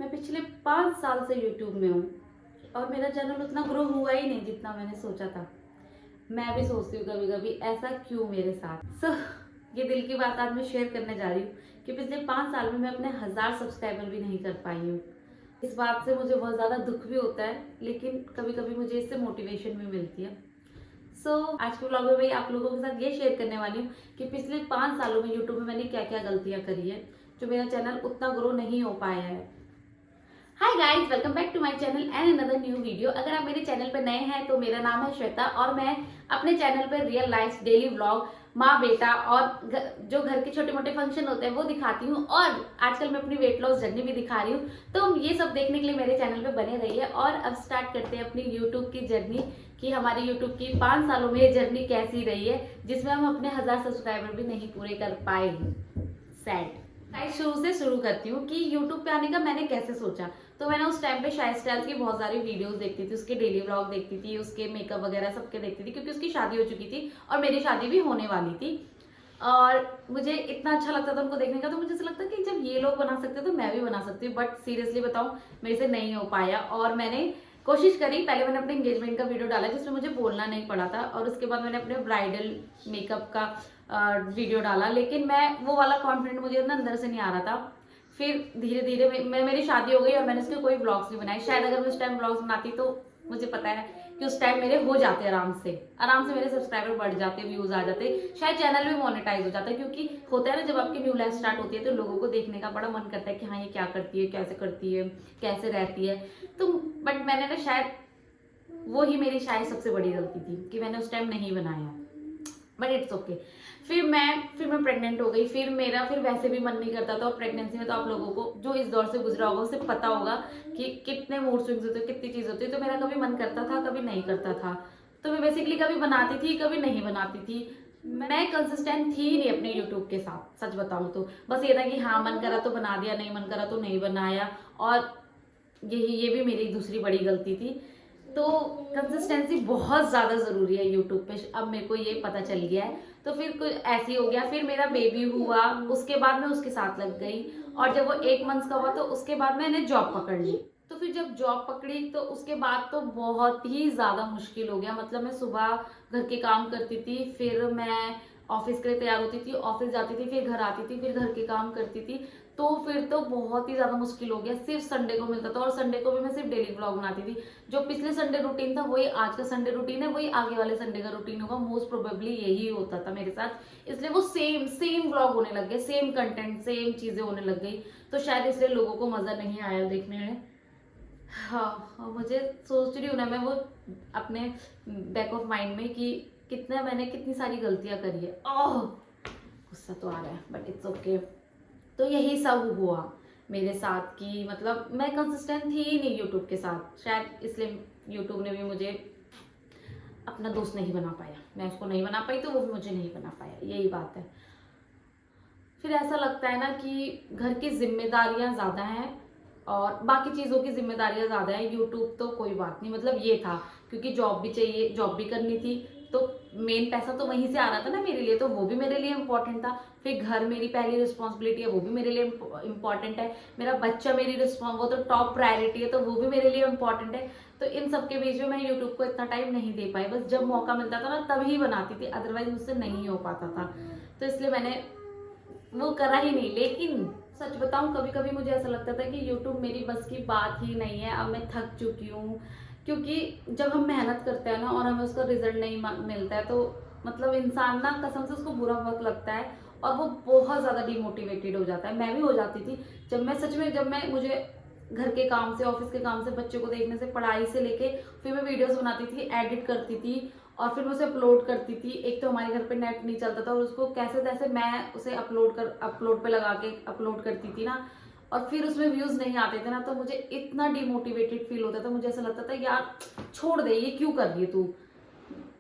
मैं पिछले 5 साल से यूट्यूब में हूँ और मेरा चैनल उतना ग्रो हुआ ही नहीं जितना मैंने सोचा था। मैं भी सोचती हूँ कभी कभी ऐसा क्यों मेरे साथ। ये दिल की बात आज मैं शेयर करने जा रही हूँ कि पिछले 5 साल में मैं अपने 1000 सब्सक्राइबर भी नहीं कर पाई हूँ। इस बात से मुझे बहुत ज़्यादा दुख भी होता है, लेकिन कभी कभी मुझे इससे मोटिवेशन भी मिलती है। आज के ब्लॉग में मैं आप लोगों के साथ ये शेयर करने वाली हूँ कि पिछले 5 सालों में यूट्यूब में मैंने क्या क्या गलतियाँ करी है जो मेरा चैनल उतना ग्रो नहीं हो पाया है। Hi guys, welcome back to my channel and another new video. अगर आप मेरे चैनल पर नए हैं तो मेरा नाम है श्वेता और मैं अपने चैनल पर रियल लाइफ डेली व्लॉग, माँ बेटा और जो घर के छोटे मोटे फंक्शन होते हैं वो दिखाती हूँ और आजकल मैं अपनी वेट लॉस जर्नी भी दिखा रही हूँ। तो ये सब देखने के लिए मेरे चैनल पे बने रहिए और अब स्टार्ट करते हैं अपनी यूट्यूब की जर्नी कि हमारी यूट्यूब की 5 सालों में ये जर्नी कैसी रही है जिसमें हम अपने 1000 सब्सक्राइबर भी नहीं पूरे कर पाए। सैड। गाइस, शुरू से शुरू करती हूँ कि यूट्यूब पे आने का मैंने कैसे सोचा। तो मैंने उस टाइम पे शाय स्टाइल्स की बहुत सारी वीडियोस देखती थी, उसके डेली व्लॉग देखती थी, उसके मेकअप वगैरह सबके देखती थी क्योंकि उसकी शादी हो चुकी थी और मेरी शादी भी होने वाली थी। और मुझे इतना अच्छा लगता था उनको देखने का, तो मुझे ऐसा लगता कि जब ये लोग बना सकते तो मैं भी बना सकती हूँ। बट सीरियसली बताऊँ, मेरे से नहीं हो पाया और मैंने कोशिश करी। पहले मैंने अपने एंगेजमेंट का वीडियो डाला जिसमें मुझे बोलना नहीं पड़ा था और उसके बाद मैंने अपने ब्राइडल मेकअप का वीडियो डाला, लेकिन मैं वो वाला कॉन्फिडेंट मुझे ना अंदर से नहीं आ रहा था। फिर धीरे धीरे मैं मेरी शादी हो गई और मैंने उसके कोई ब्लॉग्स नहीं बनाए। शायद अगर मैं उस टाइम ब्लॉग्स बनाती तो मुझे पता है कि उस टाइम मेरे हो जाते आराम से मेरे सब्सक्राइबर बढ़ जाते, व्यूज आ जाते, शायद चैनल भी मोनेटाइज हो जाता। क्योंकि होता है ना, जब आपकी न्यू लाइफ स्टार्ट होती है तो लोगों को देखने का बड़ा मन करता है कि हाँ ये क्या करती है, कैसे करती है, कैसे रहती है। तो बट मैंने ना शायद वो ही मेरी शायद सबसे बड़ी गलती थी कि मैंने उस टाइम नहीं बनाया। But it's okay. फिर मैं प्रेग्नेंट हो गई। फिर वैसे भी मन नहीं करता था। और प्रेगनेंसी में तो आप लोगों को जो इस दौर से गुजरा होगा उसे पता होगा कि कितने मूड स्विंग्स होते हैं, कितनी चीज होती है। तो मेरा कभी मन करता था, कभी नहीं करता था। तो मैं बेसिकली कभी बनाती थी, कभी नहीं बनाती थी। मैं कंसिस्टेंट थी ही नहीं अपने यूट्यूब के साथ, सच बताऊं तो। बस ये था कि हाँ मन करा तो बना दिया, नहीं मन करा तो नहीं बनाया। और ये भी मेरी दूसरी बड़ी गलती थी। तो कंसिस्टेंसी बहुत ज़्यादा ज़रूरी है यूट्यूब पे, अब मेरे को ये पता चल गया है। तो फिर कुछ ऐसे ही हो गया। फिर मेरा बेबी हुआ, उसके बाद मैं उसके साथ लग गई और जब वो 1 मंथ का हुआ तो उसके बाद मैंने जॉब पकड़ ली। तो फिर जब जॉब पकड़ी तो उसके बाद तो बहुत ही ज़्यादा मुश्किल हो गया। मतलब मैं सुबह घर के काम करती थी, फिर मैं ऑफिस के लिए तैयार होती थी, ऑफिस जाती थी, फिर घर आती थी, फिर घर के काम करती थी। तो फिर तो बहुत ही ज़्यादा मुश्किल हो गया। सिर्फ संडे को मिलता था और संडे को भी मैं सिर्फ डेली ब्लॉग बनाती थी। जो पिछले संडे रूटीन था वही आज का संडे रूटीन है, वही आगे वाले संडे का रूटीन होगा। मोस्ट प्रोबेबली यही होता था मेरे साथ। इसलिए वो सेम सेम ब्लॉग होने लग गए, सेम कंटेंट, सेम चीजें होने लग गई। तो शायद इसलिए लोगों को मजा नहीं आया देखने में। हाँ, और मुझे सोच रही हूँ ना मैं वो अपने बैक ऑफ माइंड में कि कितनी सारी गलतियां करी है। ओह, गुस्सा तो आ रहा है बट इट्स ओके। तो यही सब हुआ मेरे साथ कि मतलब मैं कंसिस्टेंट थी ही नहीं यूट्यूब के साथ। शायद इसलिए यूट्यूब ने भी मुझे अपना दोस्त नहीं बना पाया। मैं उसको नहीं बना पाई तो वो भी मुझे नहीं बना पाया, यही बात है। फिर ऐसा लगता है ना कि घर की जिम्मेदारियां ज़्यादा हैं और बाकी चीज़ों की जिम्मेदारियां ज़्यादा है। यूट्यूब तो कोई बात नहीं, मतलब ये था क्योंकि जॉब भी चाहिए, जॉब भी करनी थी। तो मेन पैसा तो वहीं से आ रहा था ना मेरे लिए, तो वो भी मेरे लिए इम्पोर्टेंट था। फिर घर मेरी पहली रिस्पॉन्सिबिलिटी है, वो भी मेरे लिए इम्पोर्टेंट है। मेरा बच्चा मेरी वो तो टॉप प्रायोरिटी है, तो वो भी मेरे लिए इम्पोर्टेंट है। तो इन सब के बीच में मैं यूट्यूब को इतना टाइम नहीं दे पाई। बस जब मौका मिलता था ना तभी बनाती थी, अदरवाइज मुझसे नहीं हो पाता था। तो इसलिए मैंने वो करा ही नहीं। लेकिन सच बताऊं, कभी कभी मुझे ऐसा लगता था कि यूट्यूब मेरी बस की बात ही नहीं है, अब मैं थक चुकी हूँ। क्योंकि जब हम मेहनत करते हैं ना और हमें उसका रिजल्ट नहीं मिलता है तो मतलब इंसान ना कसम से उसको बुरा बहुत लगता है और वो बहुत ज़्यादा डिमोटिवेटेड हो जाता है। मैं भी हो जाती थी। जब मैं सच में, जब मैं मुझे घर के काम से, ऑफिस के काम से, बच्चों को देखने से, पढ़ाई से लेके फिर मैं वीडियोस बनाती थी, एडिट करती थी और फिर मैं उसे अपलोड करती थी। एक तो हमारे घर पे नेट नहीं चलता था और उसको कैसे तैसे मैं उसे अपलोड पे लगा के अपलोड करती थी ना, और फिर उसमें व्यूज नहीं आते थे ना, तो मुझे इतना डिमोटिवेटेड फील होता था। मुझे ऐसा लगता था यार छोड़ दे, ये क्यों कर रही है तू।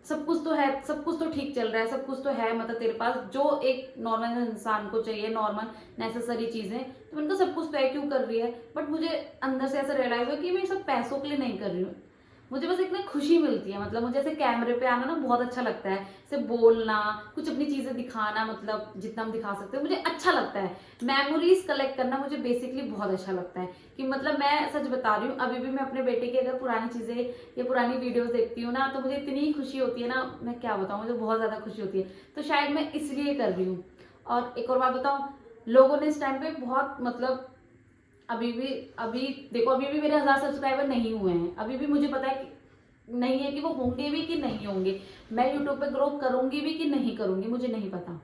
सब कुछ तो है, सब कुछ तो ठीक चल रहा है, सब कुछ तो है, मतलब तेरे पास जो एक नॉर्मल इंसान को चाहिए, नॉर्मल नेसेसरी चीजें, तो मैंने कहा सब कुछ तो है, क्यों कर रही है। बट मुझे अंदर से ऐसा रियलाइज हुआ कि मैं सब पैसों के लिए नहीं कर रही हूँ। मुझे बस एक ना खुशी मिलती है, मतलब मुझे ऐसे कैमरे पे आना ना बहुत अच्छा लगता है, ऐसे बोलना, कुछ अपनी चीजें दिखाना, मतलब जितना हम दिखा सकते हैं मुझे अच्छा लगता है। मेमोरीज कलेक्ट करना मुझे बेसिकली बहुत अच्छा लगता है, कि मतलब मैं सच बता रही हूँ, अभी भी मैं अपने बेटे की अगर पुरानी चीजें या पुरानी वीडियोस देखती हूँ ना, तो मुझे इतनी खुशी होती है ना, मैं क्या बताऊँ, मुझे बहुत ज्यादा खुशी होती है। तो शायद मैं इसलिए कर रही हूँ। और एक और बात बताऊँ, लोगों ने इस टाइम पे बहुत मतलब अभी भी, अभी देखो, अभी भी मेरे 1000 सब्सक्राइबर नहीं हुए हैं, अभी भी मुझे पता है कि नहीं है कि वो होंगे भी कि नहीं होंगे, मैं यूट्यूब पे ग्रो करूंगी भी कि नहीं करूंगी, मुझे नहीं पता।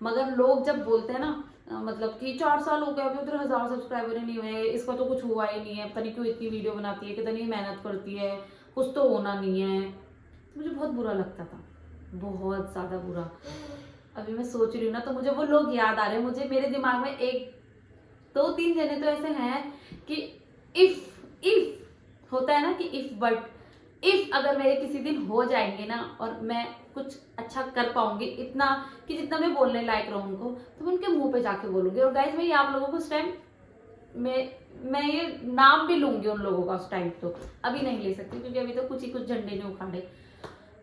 मगर लोग जब बोलते हैं ना, मतलब कि 4 साल हो गए अभी उधर 1000 सब्सक्राइबर ही नहीं हुए, इसका तो कुछ हुआ ही नहीं है, पता नहीं क्यों इतनी वीडियो बनाती है, कितनी मेहनत करती है, कुछ तो होना नहीं है, तो मुझे बहुत बुरा लगता था, बहुत ज्यादा बुरा। अभी मैं सोच रही हूँ ना, तो मुझे वो लोग याद आ रहे हैं, मुझे मेरे दिमाग में एक दो तीन जने तो ऐसे हैं कि इफ होता है ना कि इफ, बट इफ अगर मेरे किसी दिन हो जाएंगे ना और मैं कुछ अच्छा कर पाऊंगी इतना कि जितना मैं बोलने लायक रहूं उनको, तो मैं उनके मुंह पे जाके बोलूंगी। और गाइज मैं ये आप लोगों को उस टाइम मैं ये नाम भी लूंगी उन लोगों का उस टाइम, तो अभी नहीं ले सकती क्योंकि अभी तो कुछ ही कुछ झंडे नहीं उखाड़े।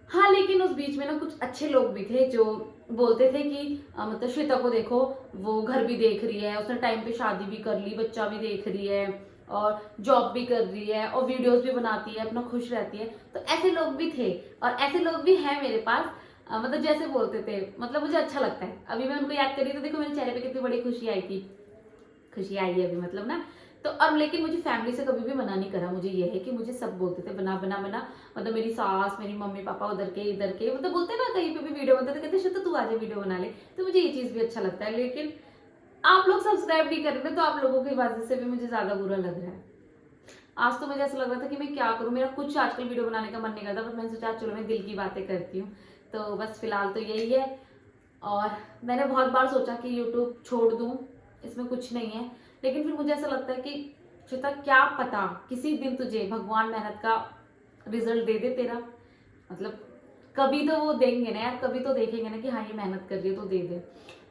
हाँ, लेकिन उस बीच में ना कुछ अच्छे लोग भी थे जो बोलते थे कि मतलब श्वेता को देखो, वो घर भी देख रही है, उसने टाइम पे शादी भी कर ली, बच्चा भी देख रही है और जॉब भी कर रही है और वीडियोस भी बनाती है, अपना खुश रहती है। तो ऐसे लोग भी थे और ऐसे लोग भी हैं मेरे पास। मतलब जैसे बोलते थे, मतलब मुझे अच्छा लगता है। अभी मैं उनको याद करी तो देखो मेरे चेहरे पे कितनी बड़ी खुशी आई थी, खुशी आई है अभी, मतलब ना। तो अब लेकिन मुझे फैमिली से कभी भी मना नहीं करा, मुझे ये है कि मुझे सब बोलते थे बना बना बना, मतलब मेरी सास, मेरी मम्मी पापा उधर के इधर के, मतलब बोलते ना कहीं पे भी वीडियो बनते थे, कहते तो तू आजा वीडियो बना ले। तो मुझे ये चीज भी अच्छा लगता है। लेकिन आप लोग सब्सक्राइब नहीं कर रहे, तो आप लोगों की वजह से भी मुझे ज्यादा बुरा लग रहा है। आज तो मुझे ऐसा लग रहा था कि मैं क्या करूं, मेरा कुछ आजकल वीडियो बनाने का मन नहीं करता, बट मैंने सोचा चलो मैं दिल की बातें करती हूँ। तो बस फिलहाल तो यही है। और मैंने बहुत बार सोचा कि यूट्यूब छोड़ दूं, इसमें कुछ नहीं है, लेकिन फिर मुझे ऐसा लगता है कि श्वेता क्या पता किसी दिन तुझे भगवान मेहनत का रिजल्ट दे दे तेरा, मतलब कभी तो वो देंगे ना यार, कभी तो देखेंगे ना कि हाँ ये मेहनत कर रही है तो दे दे।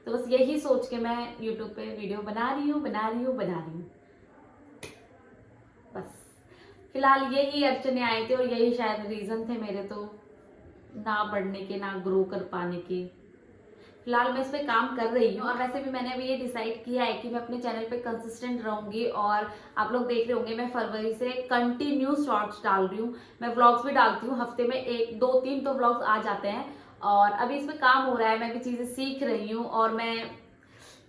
तो बस यही सोच के मैं यूट्यूब पे वीडियो बना रही हूँ, बना रही हूँ, बना रही हूँ। बस फिलहाल यही अड़चने आए थे और यही शायद रीजन थे मेरे तो ना बढ़ने के, ना ग्रो कर पाने के। फिलहाल मैं इस पे काम कर रही हूँ और वैसे भी मैंने अभी ये डिसाइड किया है कि मैं अपने चैनल पे कंसिस्टेंट रहूंगी। और आप लोग देख रहे होंगे मैं फरवरी से कंटिन्यू शॉर्ट्स डाल रही हूँ, मैं व्लॉग्स भी डालती हूँ, हफ्ते में 1 2 3 तो व्लॉग्स आ जाते हैं। और अभी इस पे काम हो रहा है, मैं भी चीजें सीख रही हूँ और मैं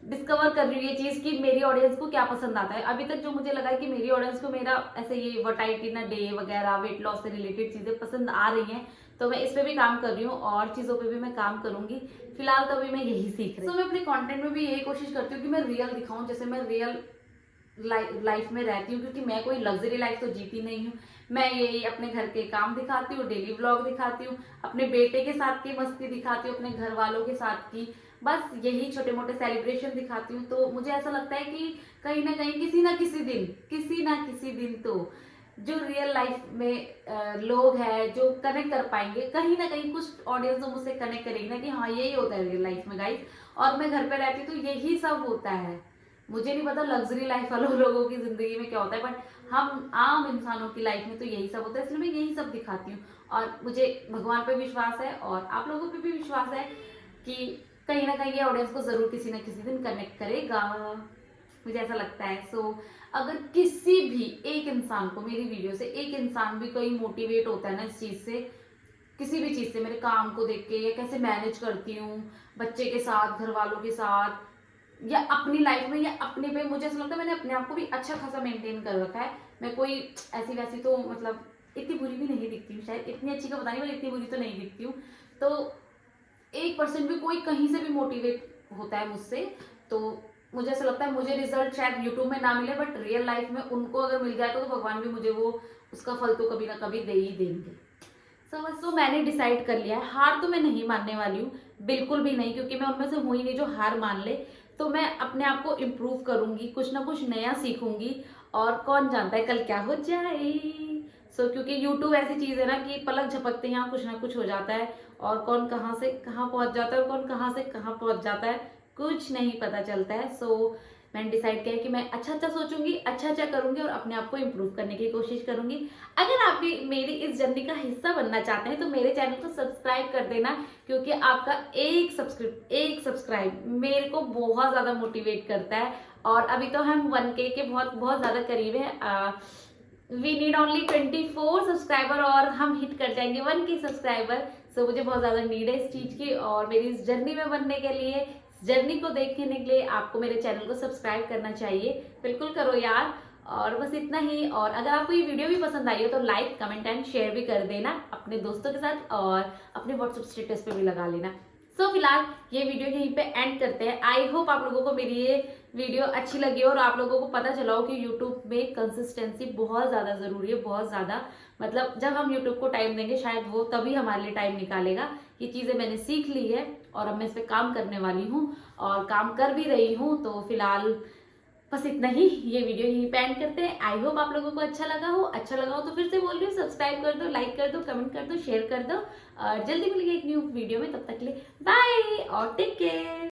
डिस्कवर कर रही हूँ ये चीज कि मेरी ऑडियंस को क्या पसंद आता है। अभी तक जो मुझे लगा है कि मेरी ऑडियंस को मेरा ऐसे ये वटाइट इन डे वगैरह वेट लॉस से रिलेटेड चीजें पसंद आ रही हैं, तो मैं इस पे भी काम कर रही हूँ और चीजों पे भी मैं काम करूंगी। फिलहाल तो अभी मैं यही सीख रही हूँ। तो मैं अपने कंटेंट में भी यही कोशिश करती हूँ कि मैं रियल दिखाऊं, जैसे मैं रियल लाइफ में रहती हूँ, क्योंकि मैं कोई लग्जरी लाइफ तो जीती नहीं हूँ। मैं यही अपने घर के काम दिखाती हूँ, डेली व्लॉग दिखाती हूँ, अपने बेटे के साथ की मस्ती दिखाती हूँ, अपने घर वालों के साथ की, बस यही छोटे मोटे सेलिब्रेशन दिखाती हूँ। तो मुझे ऐसा लगता है कि कहीं ना कहीं किसी ना किसी दिन तो जो रियल लाइफ में लोग हैं जो कनेक्ट कर पाएंगे, कहीं ना कहीं कुछ ऑडियंस तो मुझसे कनेक्ट करेगी ना कि हाँ यही होता है रियल लाइफ में गाइस। और मैं घर पे रहती तो यही सब होता है। मुझे नहीं पता लग्जरी लाइफ वालों लोगों की जिंदगी में क्या होता है, बट हम आम इंसानों की लाइफ में तो यही सब होता है, इसलिए मैं यही सब दिखाती हूँ। और मुझे भगवान पे विश्वास है और आप लोगों पे भी विश्वास है कि कहीं ना कहीं ये ऑडियंस को जरूर किसी ना किसी दिन कनेक्ट करेगा, मुझे ऐसा लगता है। सो अगर किसी भी एक इंसान को मेरी वीडियो से, एक इंसान भी कोई मोटिवेट होता है ना इस चीज से, किसी भी चीज से, मेरे काम को देख के या कैसे मैनेज करती हूँ बच्चे के साथ, घर वालों के साथ, या अपनी लाइफ में या अपने पे, मुझे ऐसा लगता है मैंने अपने आप को भी अच्छा खासा मेंटेन कर रखा है। मैं कोई ऐसी वैसी तो मतलब इतनी बुरी भी नहीं दिखती हूँ, शायद इतनी अच्छी का पता नहीं, पर इतनी बुरी तो नहीं दिखती हूँ। तो 1% भी कोई कहीं से भी मोटिवेट होता है मुझसे, तो मुझे ऐसा लगता है मुझे रिजल्ट शायद यूट्यूब में ना मिले, बट रियल लाइफ में उनको अगर मिल जाएगा तो भगवान भी मुझे वो उसका फल तो कभी ना कभी दे ही देंगे। तो मैंने डिसाइड कर लिया है, हार तो मैं नहीं मानने वाली हूँ, बिल्कुल भी नहीं, क्योंकि मैं उनमें से हूँ ही नहीं जो हार मान ले। तो मैं अपने आप को इम्प्रूव करूंगी, कुछ ना कुछ नया सीखूंगी और कौन जानता है कल क्या हो जाए। क्योंकि यूट्यूब ऐसी चीज है ना कि पलक झपकते यहाँ कुछ ना कुछ हो जाता है और कौन कहाँ से कहाँ पहुंच जाता है और कौन कहाँ से कहाँ पहुंच जाता है कुछ नहीं पता चलता है। मैंने डिसाइड किया है कि मैं अच्छा सोचूंगी, अच्छा करूंगी और अपने आप को इम्प्रूव करने की कोशिश करूंगी। अगर आप भी मेरी इस जर्नी का हिस्सा बनना चाहते हैं तो मेरे चैनल को सब्सक्राइब कर देना, क्योंकि आपका एक सब्सक्राइब मेरे को बहुत ज़्यादा मोटिवेट करता है। और अभी तो हम 1K के बहुत बहुत ज़्यादा करीब है। वी नीड ओनली 24 सब्सक्राइबर और हम हिट कर जाएंगे 1K सब्सक्राइबर। सो मुझे बहुत ज़्यादा नीड है इस चीज़ की, और मेरी इस जर्नी में बनने के लिए, जर्नी को देखने के लिए आपको मेरे चैनल को सब्सक्राइब करना चाहिए। बिल्कुल करो यार। और बस इतना ही। और अगर आपको ये वीडियो भी पसंद आई हो तो लाइक, कमेंट एंड शेयर भी कर देना अपने दोस्तों के साथ, और अपने व्हाट्सएप स्टेटस पे भी लगा लेना। सो फिलहाल ये वीडियो यहीं पे एंड करते हैं। आई होप आप लोगों को मेरी ये वीडियो अच्छी लगी और आप लोगों को पता चला हो कि यूट्यूब में कंसिस्टेंसी बहुत ज़्यादा ज़रूरी है, बहुत ज़्यादा। मतलब जब हम यूट्यूब को टाइम देंगे शायद वो तभी हमारे लिए टाइम निकालेगा। ये चीज़ें मैंने सीख ली है और अब मैं इस पर काम करने वाली हूँ और काम कर भी रही हूँ। तो फिलहाल बस इतना ही। ये वीडियो यहीं पे एंड करते हैं। आई होप आप लोगों को अच्छा लगा हो तो फिर से बोल रही हूँ, सब्सक्राइब कर दो, लाइक कर दो, कमेंट कर दो, शेयर कर दो। और जल्दी मिलेगी एक न्यू वीडियो में। तब तक के लिए बाय और टेक केयर।